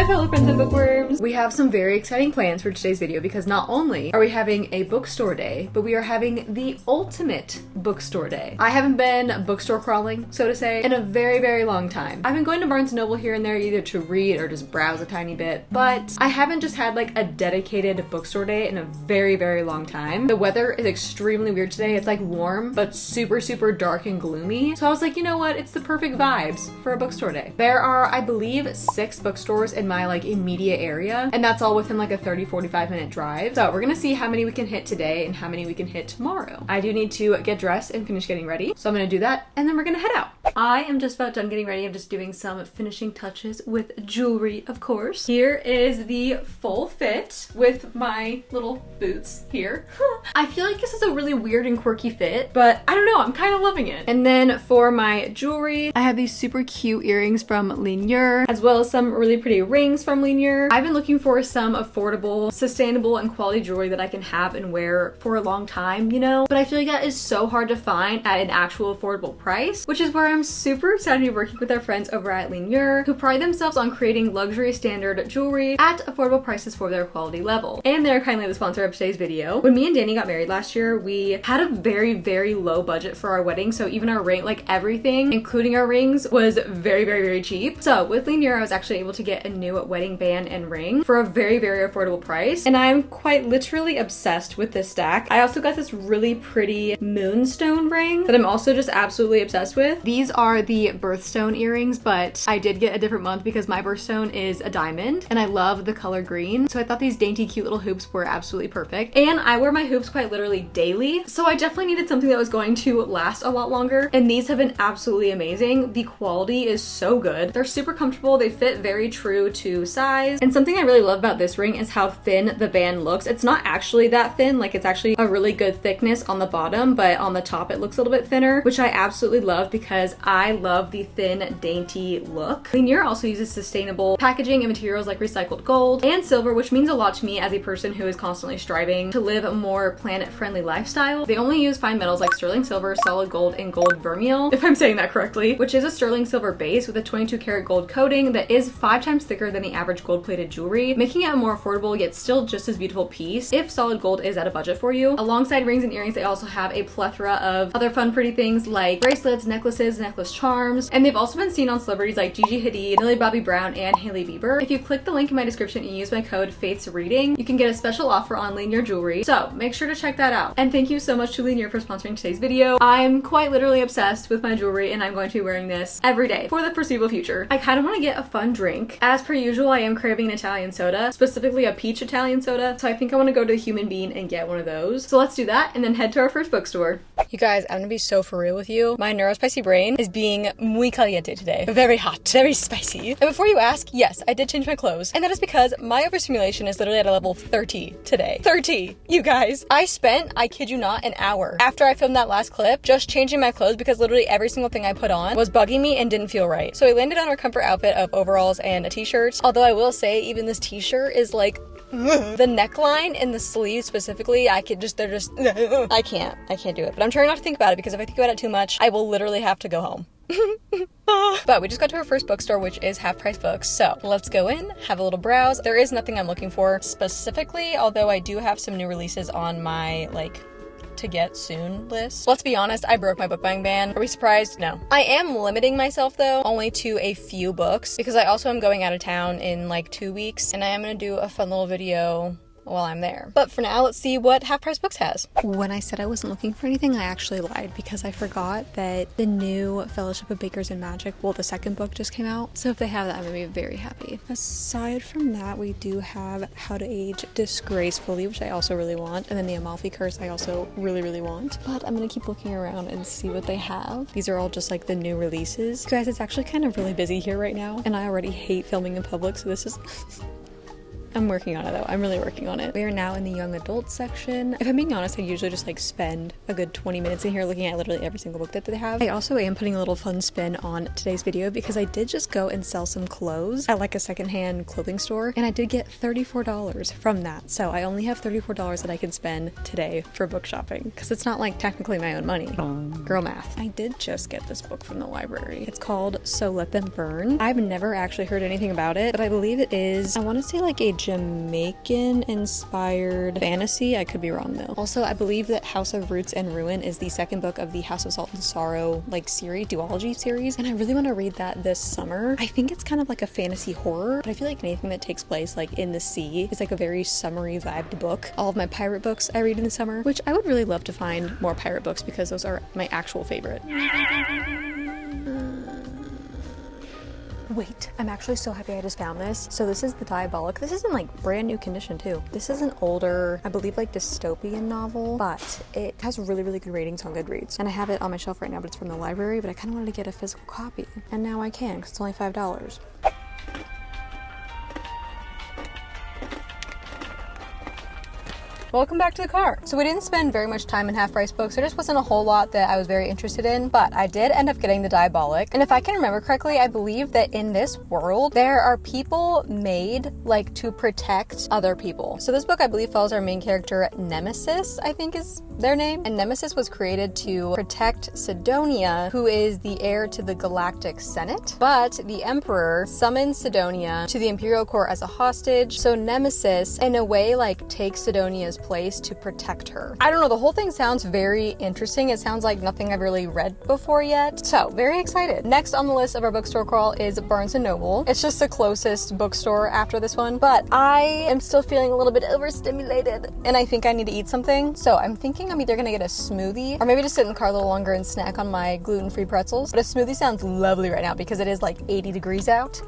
my fellow friends and bookworms. We have some very exciting plans for today's video because not only are we having a bookstore day, but we are having the ultimate bookstore day. I haven't been bookstore crawling, so to say, in a very, very long time. I've been going to Barnes & Noble here and there either to read or just browse a tiny bit, but I haven't just had like a dedicated bookstore day in a very, very long time. The weather is extremely weird today. It's like warm, but super, super dark and gloomy. So I was like, you know what? It's the perfect vibes for a bookstore day. There are, I believe, 6 bookstores in my like immediate area, and that's all within like a 30-45 minute drive. So we're gonna see how many we can hit today and how many we can hit tomorrow. I do need to get dressed and finish getting ready, so I'm gonna do that and then we're gonna head out. I am just about done getting ready. I'm just doing some finishing touches with jewelry, of course. Here is the full fit with my little boots here. I feel like this is a really weird and quirky fit, but I don't know, I'm kind of loving it. And then for my jewelry, I have these super cute earrings from Lanier, as well as some really pretty rings from Lanier. I've been looking for some affordable, sustainable, and quality jewelry that I can have and wear for a long time, you know? But I feel like that is so hard to find at an actual affordable price, which is where I'm super excited to be working with our friends over at Lanier, who pride themselves on creating luxury standard jewelry at affordable prices for their quality level. And they're kindly the sponsor of today's video. When me and Danny got married last year, we had a very, very low budget for our wedding, so even our ring, like everything, including our rings, was very, very, very cheap. So with Lanier, I was actually able to get a new wedding band and ring for a very, very affordable price, and I'm quite literally obsessed with this stack. I also got this really pretty moonstone ring that I'm also just absolutely obsessed with. These are the birthstone earrings, but I did get a different month because my birthstone is a diamond, and I love the color green, so I thought these dainty, cute little hoops were absolutely perfect. And I wear my hoops quite literally daily, so I definitely needed something that was going to last a lot longer, and these have been absolutely amazing. The quality is so good. They're super comfortable. They fit very true to size. And something I really love about this ring is how thin the band looks. It's not actually that thin, like it's actually a really good thickness on the bottom, but on the top it looks a little bit thinner, which I absolutely love because I love the thin, dainty look. Lanier also uses sustainable packaging and materials like recycled gold and silver, which means a lot to me as a person who is constantly striving to live a more planet-friendly lifestyle. They only use fine metals like sterling silver, solid gold, and gold vermeil, if I'm saying that correctly, which is a sterling silver base with a 22 karat gold coating that is 5 times thicker than the average gold-plated jewelry, making it a more affordable yet still just as beautiful piece if solid gold is at a budget for you. Alongside rings and earrings, they also have a plethora of other fun pretty things like bracelets, necklaces, necklace charms, and they've also been seen on celebrities like Gigi Hadid, Millie Bobby Brown, and Hailey Bieber. If you click the link in my description and use my code FAITHSREADING, you can get a special offer on Lanier jewelry, so make sure to check that out. And thank you so much to Lanier for sponsoring today's video. I'm quite literally obsessed with my jewelry, and I'm going to be wearing this every day for the foreseeable future. I kind of want to get a fun drink. As per usual, I am craving an Italian soda, specifically a peach Italian soda, so I think I want to go to the Human Bean and get one of those. So let's do that and then head to our first bookstore. You guys, I'm gonna be so for real with you. My neurospicy brain is being muy caliente today. Very hot, very spicy. And before you ask, yes, I did change my clothes, and that is because my overstimulation is literally at a level 30 today. 30, you guys. I spent, I kid you not, an hour after I filmed that last clip just changing my clothes because literally every single thing I put on was bugging me and didn't feel right. So I landed on our comfort outfit of overalls and a t-shirt. Although I will say, even this t-shirt is like the neckline and the sleeves specifically, I can't do it. But I'm trying not to think about it because if I think about it too much, I will literally have to go home. But we just got to our first bookstore, which is Half Price Books. So let's go in, have a little browse. There is nothing I'm looking for specifically, although I do have some new releases on my to get soon list. Let's be honest, I broke my book buying ban. Are we surprised? No. I am limiting myself though, only to a few books because I also am going out of town in like 2 weeks, and I am gonna do a fun little video while I'm there. But for now, let's see what Half Price Books has. When I said I wasn't looking for anything, I actually lied because I forgot that the new Fellowship of Bakers and Magic, well, the second book just came out. So if they have that, I'm gonna be very happy. Aside from that, we do have How to Age Disgracefully, which I also really want. And then the Amalfi Curse, I also really, really want. But I'm gonna keep looking around and see what they have. These are all just like the new releases. Guys, it's actually kind of really busy here right now, and I already hate filming in public, so this is I'm working on it though. I'm really working on it. We are now in the young adult section. If I'm being honest, I usually just like spend a good 20 minutes in here looking at literally every single book that they have. I also am putting a little fun spin on today's video because I did just go and sell some clothes at like a secondhand clothing store, and I did get $34 from that. So I only have $34 that I can spend today for book shopping because it's not like technically my own money. Girl math. I did just get this book from the library. It's called So Let Them Burn. I've never actually heard anything about it, but I believe it is, I want to say like a Jamaican inspired fantasy. I could be wrong though. Also, I believe that House of Roots and Ruin is the second book of the House of Salt and Sorrow like series, duology series, and I really want to read that this summer. I think it's kind of like a fantasy horror, but I feel like anything that takes place like in the sea is like a very summery vibed book. All of my pirate books I read in the summer, which I would really love to find more pirate books because those are my actual favorite. Wait, I'm actually so happy I just found this. So this is The Diabolic. This is in like brand new condition too. This is an older, I believe like dystopian novel, but it has really, really good ratings on Goodreads. And I have it on my shelf right now, but it's from the library, but I kind of wanted to get a physical copy. And now I can, because it's only $5. Welcome back to the car. So we didn't spend very much time in half-price books. There just wasn't a whole lot that I was very interested in, but I did end up getting The Diabolic. And if I can remember correctly, I believe that in this world, there are people made like to protect other people. So this book, I believe, follows our main character, Nemesis, I think is their name. And Nemesis was created to protect Sidonia, who is the heir to the Galactic Senate. But the Emperor summons Sidonia to the Imperial Court as a hostage. So Nemesis, in a way, like takes Sidonia's place to protect her. I don't know, the whole thing sounds very interesting. It sounds like nothing I've really read before yet. So, very excited. Next on the list of our bookstore crawl is Barnes & Noble. It's just the closest bookstore after this one, but I am still feeling a little bit overstimulated and I think I need to eat something. So I'm thinking I'm either gonna get a smoothie or maybe just sit in the car a little longer and snack on my gluten-free pretzels. But a smoothie sounds lovely right now because it is like 80 degrees out.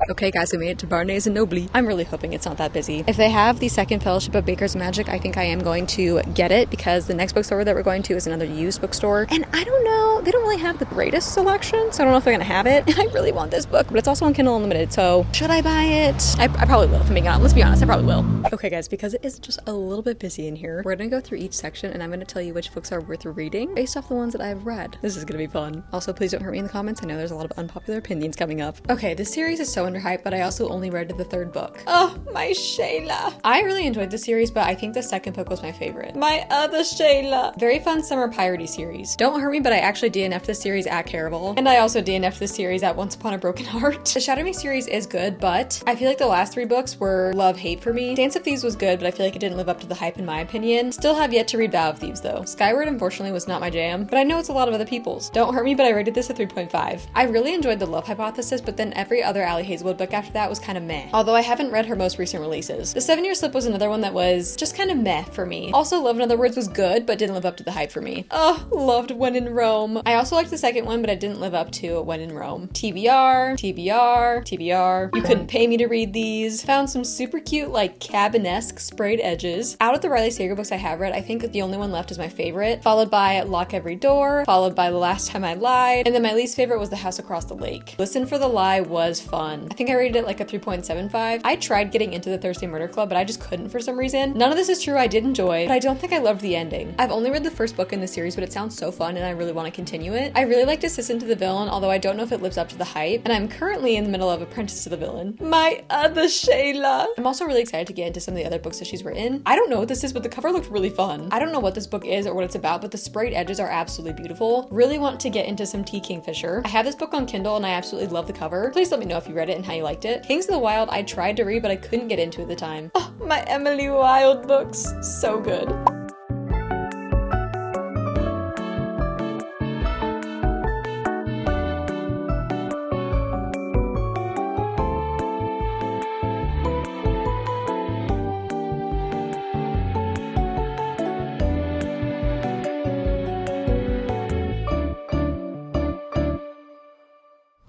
Okay guys, we made it to Barnes & Noble. I'm really hoping it's not that busy. If they have the second Fellowship of Baker's Magic, I think I am going to get it because the next bookstore that we're going to is another used bookstore. And I don't know, they don't really have the greatest selection, so I don't know if they're gonna have it. And I really want this book, but it's also on Kindle Unlimited, so should I buy it? I probably will, if I'm being honest. Let's be honest, I probably will. Okay guys, because it is just a little bit busy in here, we're gonna go through each section and I'm gonna tell you which books are worth reading based off the ones that I've read. This is gonna be fun. Also, please don't hurt me in the comments. I know there's a lot of unpopular opinions coming up. Okay, this series is so underhyped, but I also only read the third book. Oh, my Shayla. I really enjoyed the series, but I think the second book was my favorite. My other Shayla. Very fun summer piratey series. Don't hurt me, but I actually DNF'd this series at Caravel. And I also DNF'd this series at Once Upon a Broken Heart. The Shadow Me series is good, but I feel like the last three books were love-hate for me. Dance of Thieves was good, but I feel like it didn't live up to the hype in my opinion. Still have yet to read Vow of Thieves though. Skyward unfortunately was not my jam, but I know it's a lot of other people's. Don't hurt me, but I rated this a 3.5. I really enjoyed The Love Hypothesis, but then every other Allie Hazelwood book after that was kind of meh. Although I haven't read her most recent releases. The 7 Year Slip was another one that was just kind of meh for me. Also, Love in Other Words was good, but didn't live up to the hype for me. Oh, loved When in Rome. I also liked the second one, but it didn't live up to When in Rome. TBR, TBR, TBR. You couldn't pay me to read these. Found some super cute, like cabin-esque sprayed edges. Out of the Riley Sager books I have read, I think the only one left is my favorite, followed by Lock Every Door, followed by The Last Time I Lied, and then my least favorite was The House Across the Lake. Listen for the Lie was fun. I think I rated it like a 3.75. I tried getting into the Thursday Murder Club, but I just couldn't for some reason. None of this is true, I did enjoy, but I don't think I loved the ending. I've only read the first book in the series, but it sounds so fun and I really want to continue it. I really liked Assistant to the Villain, although I don't know if it lives up to the hype, and I'm currently in the middle of Apprentice to the Villain. My other Shayla. I'm also really excited to get into some of the other books that she's written. I don't know what this is, but the cover looked really fun. I don't know what this book is or what it's about, but the sprayed edges are absolutely beautiful. Really want to get into some T. Kingfisher. I have this book on Kindle and I absolutely love the cover. Please let me know if you read it and how you liked it. Kings of the Wild, I tried to read, but I couldn't get into at the time. Oh, my Emily Wilde books. So good.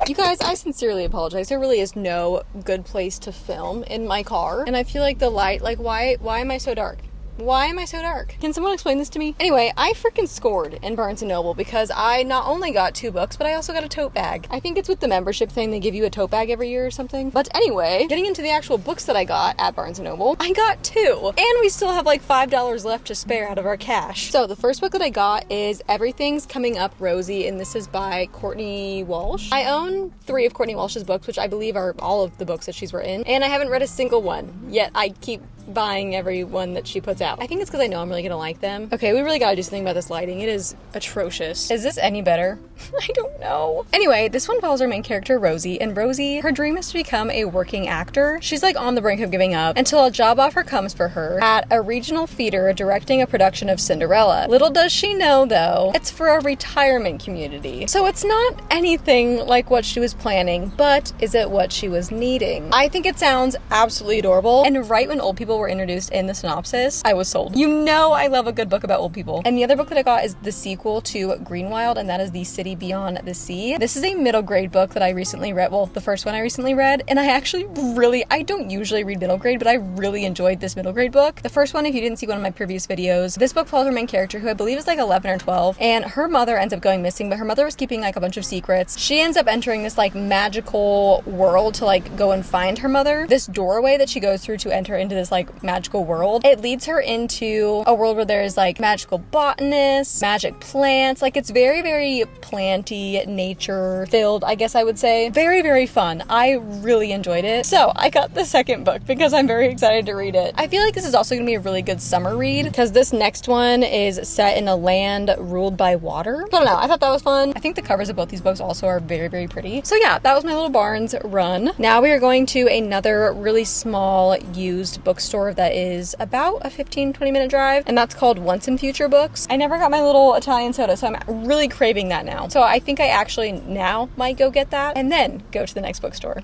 You guys, I sincerely apologize. There really is no good place to film in my car. And I feel like the light, like why am I so dark? Why am I so dark? Can someone explain this to me? Anyway, I freaking scored in Barnes & Noble because I not only got 2 books, but I also got a tote bag. I think it's with the membership thing, they give you a tote bag every year or something. But anyway, getting into the actual books that I got at Barnes & Noble, I got 2. And we still have like $5 left to spare out of our cash. So the first book that I got is Everything's Coming Up Rosie, and this is by Courtney Walsh. I own 3 of Courtney Walsh's books, which I believe are all of the books that she's written, and I haven't read a single one, yet I keep buying every one that she puts out. I think it's because I know I'm really gonna like them. Okay, we really gotta do something about this lighting. It is atrocious. Is this any better? I don't know. Anyway, this one follows our main character, Rosie, and Rosie, her dream is to become a working actor. She's like on the brink of giving up until a job offer comes for her at a regional theater directing a production of Cinderella. Little does she know, though, it's for a retirement community. So it's not anything like what she was planning, but is it what she was needing? I think it sounds absolutely adorable, and right when old people were introduced in the synopsis, I was sold. You know I love a good book about old people. And the other book that I got is the sequel to Greenwild, and that is The City Beyond the Sea. This is a middle grade book that I recently read, well, the first one I recently read, and I don't usually read middle grade, but I really enjoyed this middle grade book. The first one, if you didn't see one of my previous videos, this book follows her main character, who I believe is like 11 or 12, and her mother ends up going missing, but her mother was keeping like a bunch of secrets. She ends up entering this like magical world to like go and find her mother. This doorway that she goes through to enter into this like magical world, it leads her into a world where there's like magical botanists, magic plants, like it's very, very planty, nature filled, I guess I would say. Very, very fun. I really enjoyed it. So I got the second book because I'm very excited to read it. I feel like this is also gonna be a really good summer read because this next one is set in a land ruled by water. I don't know, I thought that was fun. I think the covers of both these books also are very, very pretty. So yeah, that was my little Barnes run. Now we are going to another really small used bookstore that is about a 15-20 minute drive, and that's called Once and Future Books. I never got my little Italian soda, so I'm really craving that now. So I think I actually now might go get that and then go to the next bookstore.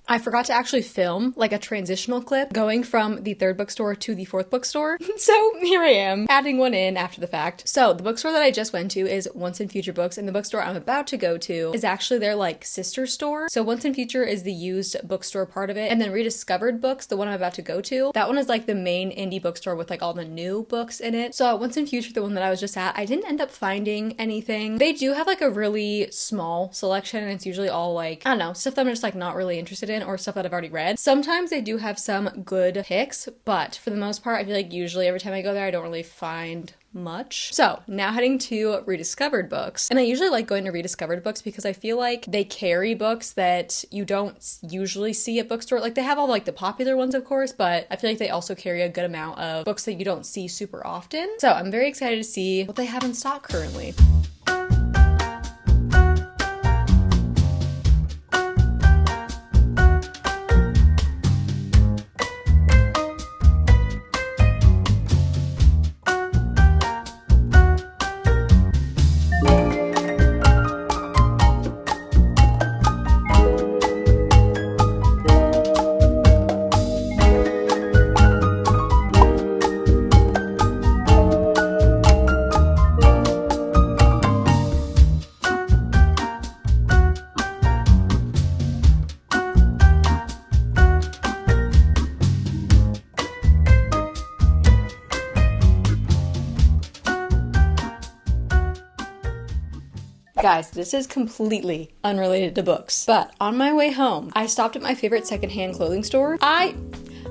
I forgot to actually film like a transitional clip going from the 3rd bookstore to the 4th bookstore. So here I am, adding one in after the fact. So the bookstore that I just went to is Once and Future Books, and the bookstore I'm about to go to is actually their like sister store. So Once and Future is the used bookstore part of it, and then Rediscovered Books, the one I'm about to go to, that one is like the main indie bookstore with like all the new books in it. So at Once and Future, the one that I was just at, I didn't end up finding anything. They do have like a really small selection, and it's usually all like, I don't know, stuff that I'm just like not really interested in or stuff that I've already read. Sometimes they do have some good picks, but for the most part, I feel like usually every time I go there, I don't really find much. So now heading to Rediscovered Books, and I usually like going to Rediscovered Books because I feel like they carry books that you don't usually see at bookstore. Like they have all like the popular ones, of course, but I feel like they also carry a good amount of books that you don't see super often. So I'm very excited to see what they have in stock currently. Guys, this is completely unrelated to books, but on my way home, I stopped at my favorite secondhand clothing store.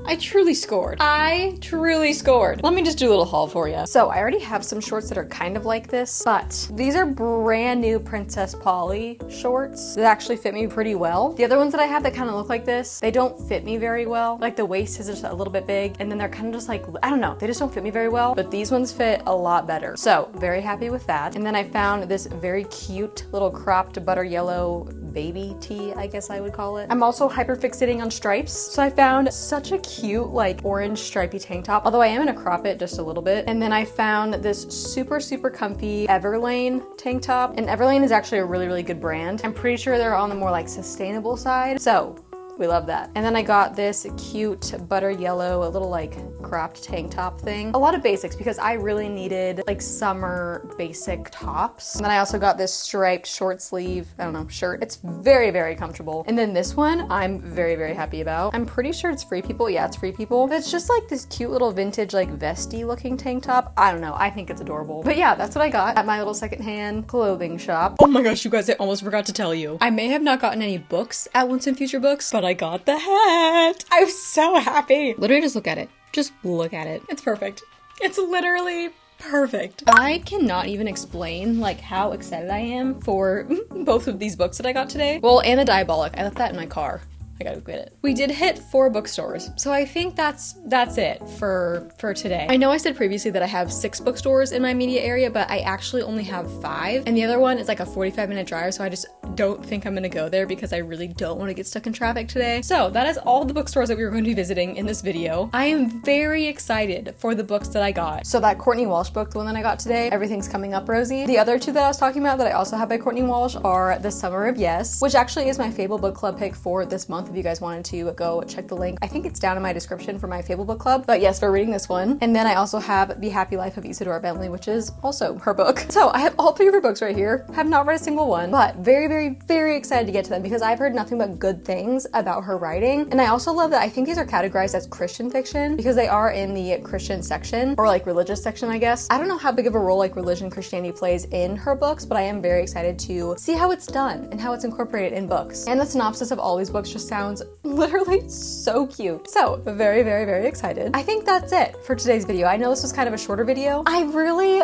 I truly scored. I truly scored. Let me just do a little haul for you. So I already have some shorts that are kind of like this, but these are brand new Princess Polly shorts that actually fit me pretty well. The other ones that I have that kind of look like this, they don't fit me very well. Like the waist is just a little bit big, and then they're kind of just like, I don't know, they just don't fit me very well, but these ones fit a lot better. So very happy with that. And then I found this very cute little cropped butter yellow baby tee, I guess I would call it. I'm also hyper fixating on stripes. So I found such a cute like orange stripy tank top, although I am gonna crop it just a little bit. And then I found this super comfy Everlane tank top, and Everlane is actually a really good brand. I'm pretty sure they're on the more like sustainable side, so we love that. And then I got this cute butter yellow, a little like cropped tank top thing. A lot of basics because I really needed like summer basic tops. And then I also got this striped short sleeve, I don't know, shirt. It's very comfortable. And then this one I'm very happy about. I'm pretty sure it's Free People. Yeah, it's Free People. But it's just like this cute little vintage like vesty looking tank top. I don't know, I think it's adorable. But yeah, that's what I got at my little secondhand clothing shop. Oh my gosh, you guys, I almost forgot to tell you. I may have not gotten any books at Once and Future Books, but I got the hat. I'm so happy. Literally just look at it. Just look at it. It's perfect. It's literally perfect. I cannot even explain like how excited I am for both of these books that I got today. Well, and a Diabolic. I left that in my car. I gotta get it. We did hit 4 bookstores, so I think that's it for today. I know I said previously that I have 6 bookstores in my immediate area, but I actually only have 5, and the other one is like a 45-minute drive, so I just don't think I'm gonna go there because I really don't want to get stuck in traffic today. So that is all the bookstores that we were going to be visiting in this video. I am very excited for the books that I got. So that Courtney Walsh book, the one that I got today, Everything's Coming Up, Rosie. The other 2 that I was talking about that I also have by Courtney Walsh are The Summer of Yes, which actually is my Fable book club pick for this month. If you guys wanted to go check the link, I think it's down in my description for my Fable book club. But yes, we're reading this one. And then I also have The Happy Life of Isadora Bentley, which is also her book. So I have all 3 of her books right here. Have not read a single one, but very excited to get to them because I've heard nothing but good things about her writing. And I also love that I think these are categorized as Christian fiction because they are in the Christian section, or like religious section, I guess. I don't know how big of a role like religion Christianity plays in her books, but I am very excited to see how it's done and how it's incorporated in books. And the synopsis of all these books just sounds literally so cute. So very excited. I think that's it for today's video. I know this was kind of a shorter video. I really,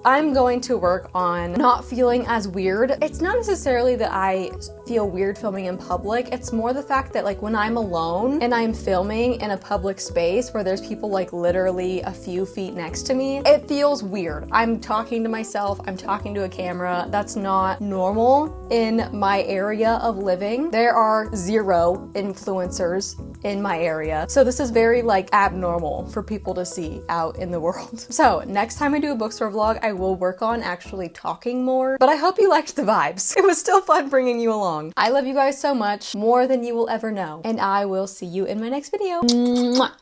I'm going to work on not feeling as weird. It's not necessarily that I feel weird filming in public. It's more the fact that like when I'm alone and I'm filming in a public space where there's people like literally a few feet next to me, it feels weird. I'm talking to myself, I'm talking to a camera. That's not normal in my area of living. There are 0 influencers in my area. So this is very like abnormal for people to see out in the world. So next time I do a bookstore vlog, I will work on actually talking more, but I hope you liked the vibes. It was still fun bringing you along. I love you guys so much, more than you will ever know, and I will see you in my next video. Mwah!